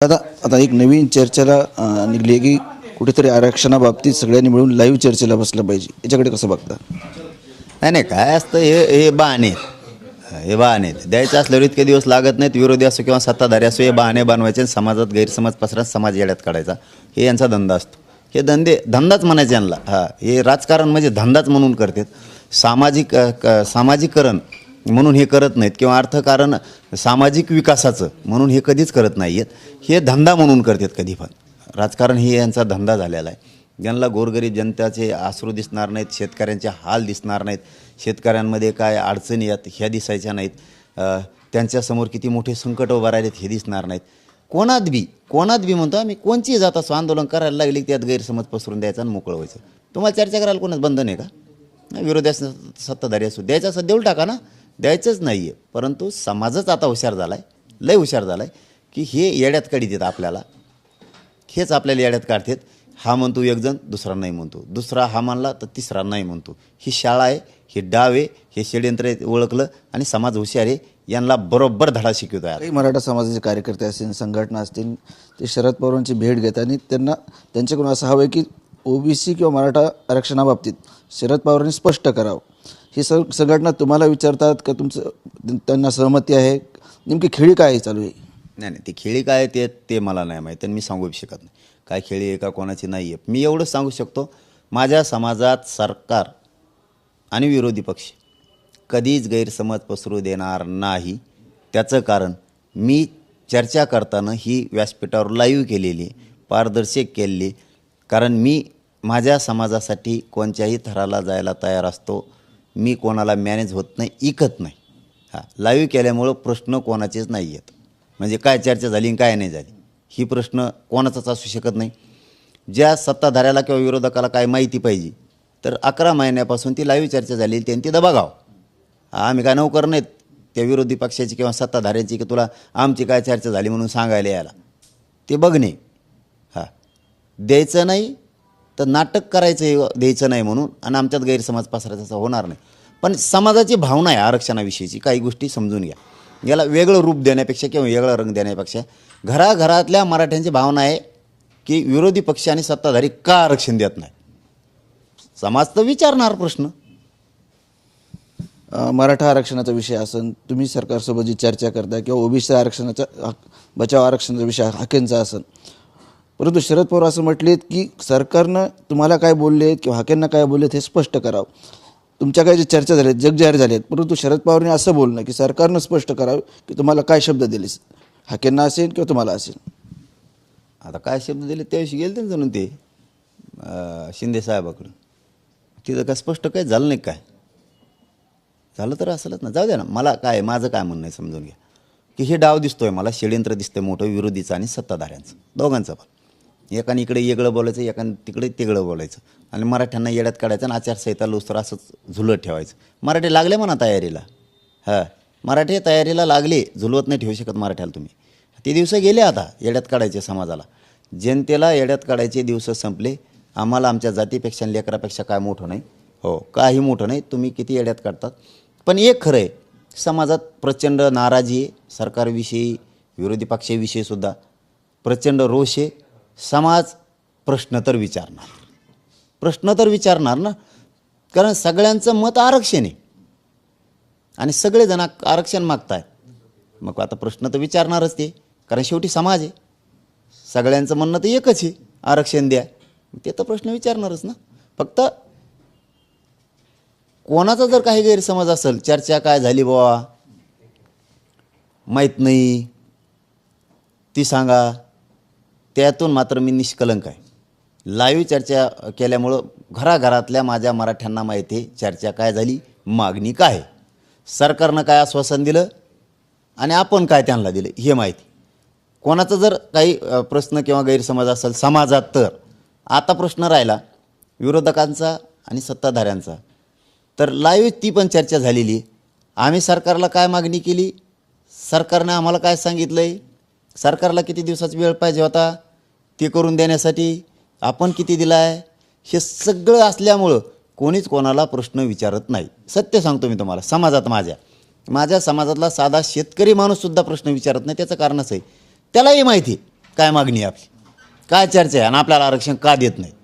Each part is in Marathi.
आता आता एक नवीन चर्चेला निघली आहे की कुठेतरी आरक्षणाबाबतीत सगळ्यांनी मिळून लाईव्ह चर्चेला बसलं पाहिजे. याच्याकडे कसं बघता? नाही नाही, काय असतं हे बहाणे हे बहाणे द्यायचं असल्यावर इतके दिवस लागत नाहीत. विरोधी असो किंवा सत्ताधारी असो, हे बहाणे बनवायचे आणि समाजात गैरसमज पसरत समाज येड्यात काढायचा, हे यांचा धंदा असतो. हे धंदाच म्हणायचे यांना. हे राजकारण म्हणजे धंदाच म्हणून करतात. सामाजिकरण म्हणून हे करत नाहीत किंवा अर्थकारण सामाजिक विकासाचं म्हणून हे कधीच करत नाही आहेत. हे धंदा म्हणून करतात कधी पण. राजकारण हे यांचा धंदा झालेला आहे. ज्यांना गोरगरीब जनतेचे अश्रू दिसणार नाहीत, शेतकऱ्यांचे हाल दिसणार नाहीत, शेतकऱ्यांमध्ये काय अडचणी आहेत ह्या दिसायच्या नाहीत, त्यांच्यासमोर किती मोठे संकट उभं राहिलेत हे दिसणार नाहीत. कोणात बी म्हणतो आम्ही कोणचीही जात असो आंदोलन करायला लागली त्यात गैरसमज पसरून द्यायचा आणि मोकळं व्हायचं. तुम्हाला चर्चा करायला कोणाच बंधन आहे का? विरोधी असं सत्ताधारी असो, द्यायचं असं देऊन टाका ना, द्यायचंच नाही आहे. परंतु समाजच आता हुशार झाला आहे, लय हुशार झाला आहे की हे येड्यात काढीत आहेत आपल्याला. हेच आपल्याला येड्यात काढतात. हा म्हणतो एक जण, दुसरा नाही म्हणतो, दुसरा हा मानला तर तिसरा नाही म्हणतो. ही शाळा आहे, हे डाव आहे, हे षडयंत्र ओळखलं आणि समाज हुशार आहे, यांना बरोबर धडा शिकवतो आहे. काही मराठा समाजाचे कार्यकर्ते असतील, संघटना असतील, ते शरद पवारांची भेट घेतात आणि त्यांच्याकडून असं हवं आहे की ओबीसी किंवा मराठा आरक्षणाबाबतीत शरद पवारांनी स्पष्ट करावं. ही संघटना तुम्हाला विचारतात का? त्यांना सहमती आहे? नेमकी खेळी काय चालू आहे? नाही, ती खेळी काय ते मला नाही माहीत आणि मी सांगू शकत नाही काय खेळी आहे का कोणाची नाही आहे. मी एवढंच सांगू शकतो, माझ्या समाजात सरकार आणि विरोधी पक्ष कधीच गैरसमज पसरू देणार नाही. त्याचं कारण मी चर्चा करताना ही व्यासपीठावर लाईव्ह केलेली, पारदर्शक केलेली. कारण मी माझ्या समाजासाठी कोणत्याही थराला जायला तयार असतो. मी कोणाला मॅनेज होत नाही, इकत नाही. लाईव्ह केल्यामुळं प्रश्न कोणाचेच नाही आहेत. म्हणजे काय चर्चा झाली काय नाही झाली ही प्रश्न कोणाचाच असू शकत नाही. ज्या सत्ताधाऱ्याला किंवा विरोधकाला काय माहिती पाहिजे तर 11 महिन्यापासून ती लाईव्ह चर्चा झाली त्यांनी ती बघावं. आम्ही काय नोकर नाहीत त्या विरोधी पक्षाची किंवा सत्ताधाऱ्यांची की तुला आमची काय चर्चा झाली म्हणून सांगायला यायला. ते बघणे. द्यायचं नाही तर नाटक करायचं द्यायचं नाही म्हणून आणि आमच्यात गैरसमज पसरायचा होणार नाही. पण समाजाची भावना आहे आरक्षणाविषयीची, काही गोष्टी समजून घ्या. याला वेगळं रूप देण्यापेक्षा किंवा वेगळा रंग देण्यापेक्षा घराघरातल्या मराठ्यांची भावना आहे की विरोधी पक्ष आणि सत्ताधारी का आरक्षण देत नाही. समाज तर विचारणार प्रश्न. मराठा आरक्षणाचा विषय असेल, तुम्ही सरकारसोबत जी चर्चा करता किंवा ओबीसी आरक्षणाचा बचाव आरक्षणाचा विषय हाकेंचा असेल, परंतु शरद पवार असं म्हटलेत की सरकारनं तुम्हाला काय बोललेत किंवा हाकेंना काय बोललेत हे स्पष्ट करावं. तुमच्या काही जे चर्चा झाल्यात जगजाहीर झालेत, परंतु शरद पवारांनी असं बोलणं की सरकारनं स्पष्ट करावं की तुम्हाला काय शब्द दिलेस, हाकेंना असेल किंवा तुम्हाला असेल. आता काय शब्द दिले त्याविषयी गेले ना जणून ते शिंदे साहेबाकडं. तिथं काय स्पष्ट काय झालं नाही, काय झालं तर असेलच ना. जाऊ द्या ना. मला काय माझं काय म्हणणं आहे समजून घ्या की हे डाव दिसतोय मला, षडयंत्र दिसतंय मोठं विरोधीचं आणि सत्ताधाऱ्यांचं दोघांचं पण. एकाने इकडे वेगळं बोलायचं, एकाने तिकडे तिकडं बोलायचं आणि मराठ्यांना येड्यात काढायचं आणि आचारसंहिता लुस्तर असंच झुलत ठेवायचं. मराठी लागले म्हणा तयारीला. मराठी तयारीला लागले, झुलवत नाही ठेवू शकत मराठ्याला तुम्ही. ते दिवस गेले आता येड्यात काढायचे समाजाला. जनतेला येड्यात काढायचे दिवस संपले. आम्हाला आमच्या जातीपेक्षा लेकरापेक्षा काय मोठं नाही. काही मोठं नाही. तुम्ही किती येड्यात काढतात. पण एक खरं आहे, समाजात प्रचंड नाराजी आहे सरकारविषयी, विरोधी पक्षाविषयीसुद्धा प्रचंड रोष आहे. समाज प्रश्न तर विचारणार ना. कारण सगळ्यांचं मत आरक्षण आहे आणि सगळेजण आरक्षण मागत आहेत. मग आता प्रश्न तर विचारणारच ते, कारण शेवटी समाज आहे. सगळ्यांचं म्हणणं तर एकच आहे, आरक्षण द्या. ते तर प्रश्न विचारणारच ना. फक्त कोणाचा जर काही गैरसमज असेल, चर्चा काय झाली बाबा माहीत नाही ती सांगा, त्यातून मात्र मी निष्कलंक आहे. लाईव्ह चर्चा केल्यामुळं घराघरातल्या माझ्या मराठ्यांना माहिती आहे चर्चा काय झाली, मागणी काय आहे, सरकारनं काय आश्वासन दिलं आणि आपण काय त्यांना दिलं हे माहिती. कोणाचा जर काही प्रश्न किंवा गैरसमज असेल समाजात तर आता प्रश्न राहिला विरोधकांचा आणि सत्ताधाऱ्यांचा, तर लाईव्ह ती पण चर्चा झालेली आहे. आम्ही सरकारला काय मागणी केली, सरकारने आम्हाला काय सांगितलं आहे, सरकारला किती दिवसाचा वेळ पाहिजे होता ते करून देण्यासाठी, आपण किती दिला आहे, हे सगळं असल्यामुळं कोणीच कोणाला प्रश्न विचारत नाही. सत्य सांगतो मी तुम्हाला. समाजात माझ्या समाजातला साधा शेतकरी माणूससुद्धा प्रश्न विचारत नाही. त्याचं कारणच आहे त्यालाही माहिती काय मागणी आहे आपली, काय चर्चा आहे आणि आपल्याला आरक्षण का देत नाहीत.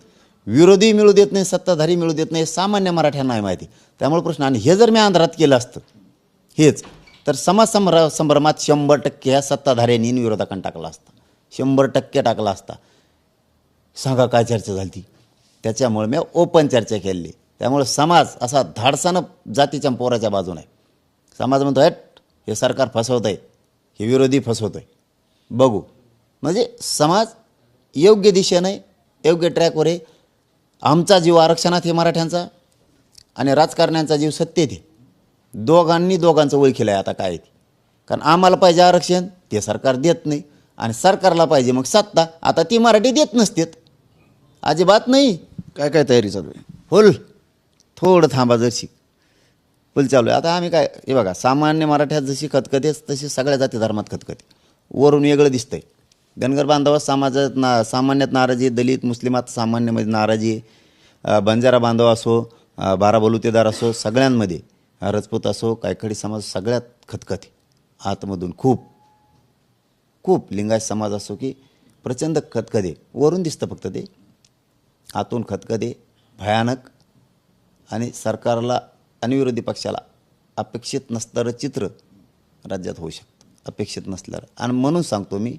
विरोधी मिळू देत नाही, सत्ताधारी मिळू देत नाही, सामान्य मराठ्यांना नाही माहिती. त्यामुळे प्रश्न. आणि हे जर मी आंध्रात केलं असतं हेच, तर समाज संभ्रमात 100% ह्या सत्ताधाऱ्यांनी आणि विरोधकांनी टाकला असता, 100% टाकला असता. सांगा काय चर्चा झाली ती. त्याच्यामुळे मी ओपन चर्चा केली. त्यामुळे समाज असा धाडसानं जातीच्या पोराच्या बाजूने आहे. समाज म्हणतो हट, हे सरकार फसवत आहे, हे विरोधी फसवत आहे, बघू. म्हणजे समाज योग्य दिशेने योग्य ट्रॅकवर आहे. आमचा जीव आरक्षणात हे मराठ्यांचा आणि राजकारण्यांचा जीव सत्तेत आहे. दोघांचं ओळखीलं आहे आता काय आहे ते. कारण आम्हाला पाहिजे आरक्षण, ते सरकार देत नाही. आणि सरकारला पाहिजे मग सत्ता, आता ती मराठी देत नसतेत, अजिबात नाही. काय काय तयारी चालू आहे? फुल थोडं थांबा, जरशी फुल चालू आहे. आता आम्ही काय, हे बघा, सामान्य मराठ्यात जशी खतखते तशी सगळ्या जाती धर्मात खतखते. वरून वेगळं दिसतंय. धनगर बांधवात समाजात सामान्यात नाराजी, दलित मुस्लिमात सामान्यमध्ये नाराजी, बंजारा बांधव असो, बारा बलुतेदार असो, सगळ्यांमध्ये, राजपूत असो, कायखडी समाज, सगळ्यात खतखते आतमधून. खूप खूप लिंगायत समाज असो की प्रचंड खतखते. वरून दिसतं फक्त ते, आतून खतखते भयानक. आणि सरकारला आणि विरोधी पक्षाला अपेक्षित नसणारं चित्र राज्यात होऊ शकतं, अपेक्षित नसल्यावर. आणि म्हणून सांगतो मी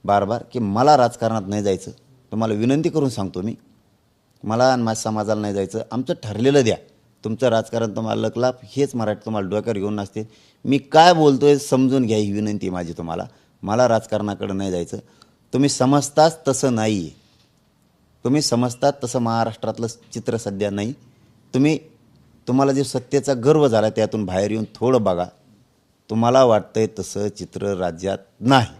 बार की मला राजकारणात नाही जायचं. तुम्हाला विनंती करून सांगतो मी, मला आणि माझ्या समाजाला नाही जायचं. आमचं ठरलेलं द्या. तुमचं राजकारण तुम्हाला लकलाप, हेच मराठी तुम्हाला डोक्यावर घेऊन नसते. मी काय बोलतो आहे समजून घ्या, ही विनंती आहे माझी तुम्हाला. मला राजकारणाकडे नाही जायचं. तुम्ही समजताच तसं नाही आहे. तुम्ही समजतात तसं महाराष्ट्रातलं चित्र सध्या नाही. तुम्हाला जे सत्तेचा गर्व झाला त्यातून बाहेर येऊन थोडं बघा. तुम्हाला वाटतंय तसं चित्र राज्यात नाही.